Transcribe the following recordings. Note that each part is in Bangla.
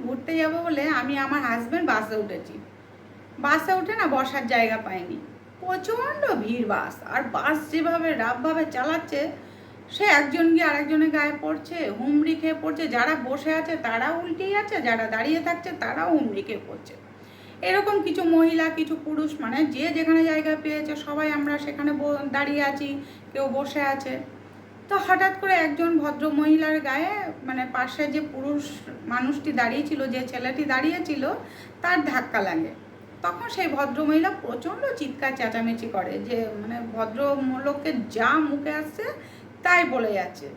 ঘুরতে যাব বলে আমি আমার হাজব্যান্ড বাসে উঠেছি। বাসে উঠে না বসার জায়গা পাইনি, প্রচণ্ড ভিড় বাস। আর বাস যেভাবে রাফভাবে চালাচ্ছে, সে একজন গিয়ে আরেকজনের গায়ে পড়ছে, হুমড়ি খেয়ে পড়ছে। যারা বসে আছে তারাও উল্টেই আছে, যারা দাঁড়িয়ে থাকছে তারাও হুমড়ি খেয়ে পড়ছে। এরকম কিছু মহিলা, কিছু পুরুষ, মানে যে যেখানে জায়গা পেয়েছে সবাই আমরা সেখানে দাঁড়িয়ে আছি, কেউ বসে আছে। তো হঠাৎ করে একজন ভদ্র মহিলার গায়ে, মানে পাশে যে পুরুষ মানুষটি দাঁড়িয়েছিল, যে ছেলেটি দাঁড়িয়েছিল, তার ধাক্কা লাগে। তখন সেই ভদ্রমহিলা প্রচণ্ড চিৎকার চেঁচামেচি করে, যে মানে ভদ্রলোককে যা মুখে আসছে তাই বলে যাচ্ছে।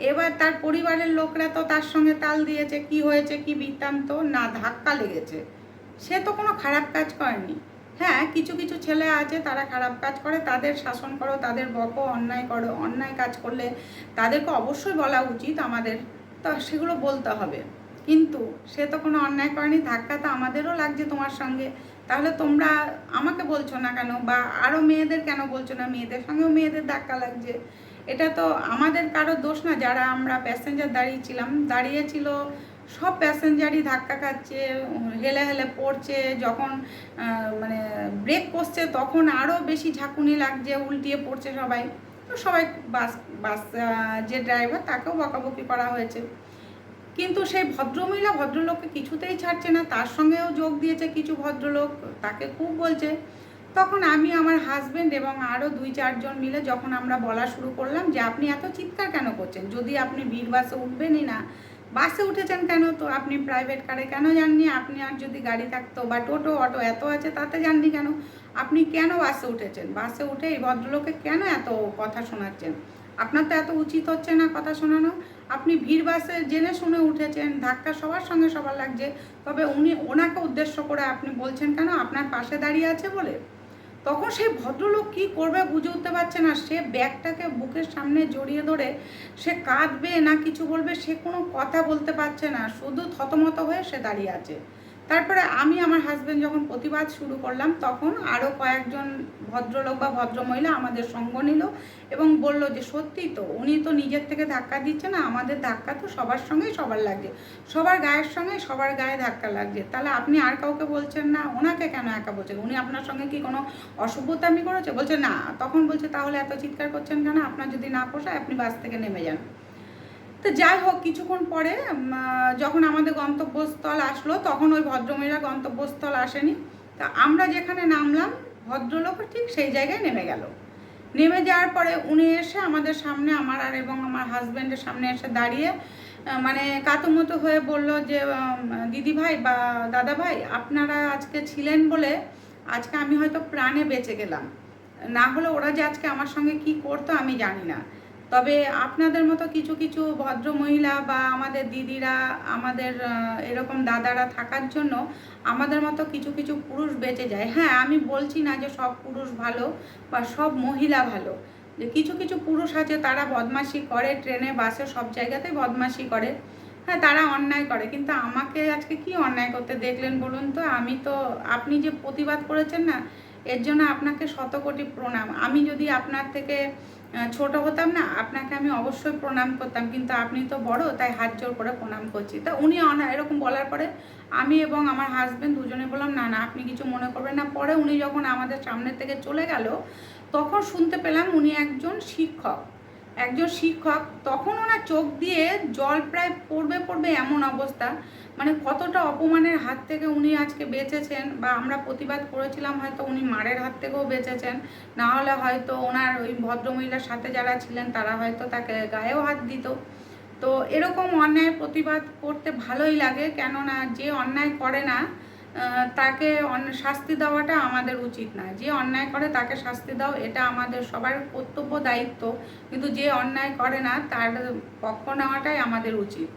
এবার তার পরিবারের লোকরা তো তার সঙ্গে তাল দিয়েছে, কি হয়েছে, কি বৃত্তান্ত, না ধাক্কা লেগেছে। সে তো কোনো খারাপ কাজ করেনি। হ্যাঁ, কিছু কিছু ছেলে আছে তারা খারাপ কাজ করে, তাদের শাসন করো, তাদের বকো, অন্যায় করো। অন্যায় কাজ করলে তাদেরকে অবশ্যই বলা উচিত আমাদের, তো সেগুলো বলতে হবে। কিন্তু সে তো কোনো অন্যায় করেনি, ধাক্কা তো আমাদেরও লাগছে তোমার সঙ্গে। তাহলে তোমরা আমাকে বলছো না কেন, বা আরও মেয়েদের কেন বলছো না? মেয়েদের সঙ্গেও মেয়েদের ধাক্কা লাগছে। এটা তো আমাদের কারো দোষ না। যারা আমরা প্যাসেঞ্জার দাঁড়িয়েছিল, সব প্যাসেঞ্জারই ধাক্কা খাচ্ছে, হেলে হেলে পড়ছে। যখন মানে ব্রেক করছে তখন আরও বেশি ঝাঁকুনি লাগছে, উল্টিয়ে পড়ছে সবাই। তো সবাই বাস বাস যে ড্রাইভার তাকেও বকাবকি করা হয়েছে। কিন্তু সেই ভদ্রমহিলা ভদ্রলোককে কিছুতেই ছাড়ছে না, তার সঙ্গেও যোগ দিয়েছে কিছু ভদ্রলোক, তাকে খুব বলছে। তখন আমি, আমার হাজব্যান্ড এবং আরও 2-4 জন মিলে যখন আমরা বলা শুরু করলাম যে আপনি এত চিৎকার কেন করছেন? যদি আপনি ভিড় বাসে উঠবেনই না, বাসে উঠেছেন কেন? তো আপনি প্রাইভেট কারে কেন যাননি? আপনি আর যদি গাড়ি থাকতো বা টোটো অটো এত আছে তাতে যাননি কেন? আপনি কেন বাসে উঠেছেন? বাসে উঠে এই ভদ্রলোকে কেন এত কথা শোনাচ্ছেন? আপনার তো এত উচিত হচ্ছে না কথা শোনানো। আপনি ভিড় বাসে জেনে শুনে উঠেছেন, ধাক্কা সবার সঙ্গে সবার লাগছে, তবে ওনাকে উদ্দেশ্য করে আপনি বলছেন কেন? আপনার পাশে দাঁড়িয়ে আছে বলে। তখন সেই ভদ্রলোক কী করবে বুঝে উঠতে পারছে না। সে ব্যাগটাকে বুকের সামনে জড়িয়ে ধরে সে কাঁদবে না কিছু বলবে, সে কোনো কথা বলতে পারছে না, শুধু থতমত হয়ে সে দাঁড়িয়ে আছে। তারপরে আমি, আমার হাজব্যান্ড যখন প্রতিবাদ শুরু করলাম, তখন আরও কয়েকজন ভদ্রলোক বা ভদ্রমহিলা আমাদের সঙ্গ নিল এবং বলল যে সত্যিই তো, উনি তো নিজের থেকে ধাক্কা দিচ্ছে না, আমাদের ধাক্কা তো সবার সঙ্গেই সবার লাগছে, সবার গায়ের সঙ্গে সবার গায়ে ধাক্কা লাগছে। তাহলে আপনি আর কাউকে বলছেন না, ওনাকে কেন একা বলছেন? উনি আপনার সঙ্গে কি কোনো অসভ্যতামি করেছে? বলছে না। তখন বলছে তাহলে এত চিৎকার করছেন কেন? আপনার যদি না পোষায় আপনি বাস থেকে নেমে যান। তো যাই হোক, কিছুক্ষণ পরে যখন আমাদের গন্তব্যস্থল আসলো, তখন ওই ভদ্রমহিলা গন্তব্যস্থল আসেনি। তা আমরা যেখানে নামলাম, ভদ্রলোক ঠিক সেই জায়গায় নেমে গেল। নেমে যাওয়ার পরে উনি এসে আমাদের সামনে, আমার আর এবং আমার হাজব্যান্ডের সামনে এসে দাঁড়িয়ে মানে কাতুমতো হয়ে বলল যে দিদি ভাই বা দাদা ভাই, আপনারা আজকে ছিলেন বলে আজকে আমি হয়তো প্রাণে বেঁচে গেলাম। না হলে ওরা যে আজকে আমার সঙ্গে কি করতো আমি জানি না। তবে আপনাদের মতো কিছু কিছু ভদ্র মহিলা বা আমাদের দিদিরা, আমাদের এরকম দাদারা থাকার জন্য আমাদের মতো কিছু কিছু পুরুষ বেঁচে যায়। হ্যাঁ, আমি বলছি না যে সব পুরুষ ভালো বা সব মহিলা ভালো, যে কিছু কিছু পুরুষ আছে তারা বদমাশি করে, ট্রেনে বাসে সব জায়গাতেই বদমাশি করে। হ্যাঁ, তারা অন্যায় করে, কিন্তু আমাকে আজকে কি অন্যায় করতে দেখলেন বলুন তো? আমি তো, আপনি যে প্রতিবাদ করেছেন না, এর জন্য আপনাকে শতকোটি প্রণাম। আমি যদি আপনার থেকে ছোট হতাম না, আপনাকে আমি অবশ্যই প্রণাম করতাম, কিন্তু আপনি তো বড়, তাই হাত জোর করে প্রণাম করছি। তা উনি এরকম বলার পরে আমি এবং আমার হাজব্যান্ড দুজনে বললাম না না, আপনি কিছু মনে করবেন না। পরে উনি যখন আমাদের সামনের থেকে চলে গেল, তখন শুনতে পেলাম উনি একজন শিক্ষক। তখন ওনার চোখ দিয়ে জল প্রায় পড়বে এমন অবস্থা। মানে কতটা অপমানের হাত থেকে উনি আজকে বেঁচেছেন, বা আমরা প্রতিবাদ করেছিলাম হয়তো উনি মারের হাত থেকেও বেঁচেছেন। না হলে হয়তো ওনার ওই ভদ্রমহিলার সাথে যারা ছিলেন তারা হয়তো তাকে গায়েও হাত দিত। তো এরকম অন্যায় প্রতিবাদ করতে ভালোই লাগে, কেননা যে অন্যায় করে না তাকে শাস্তি দেওয়াটা আমাদের উচিত না। যে অন্যায় করে তাকে শাস্তি দাও, এটা আমাদের সবার কর্তব্য, দায়িত্ব। কিন্তু যে অন্যায় করে না তার পক্ষ নেওয়াটাই আমাদের উচিত।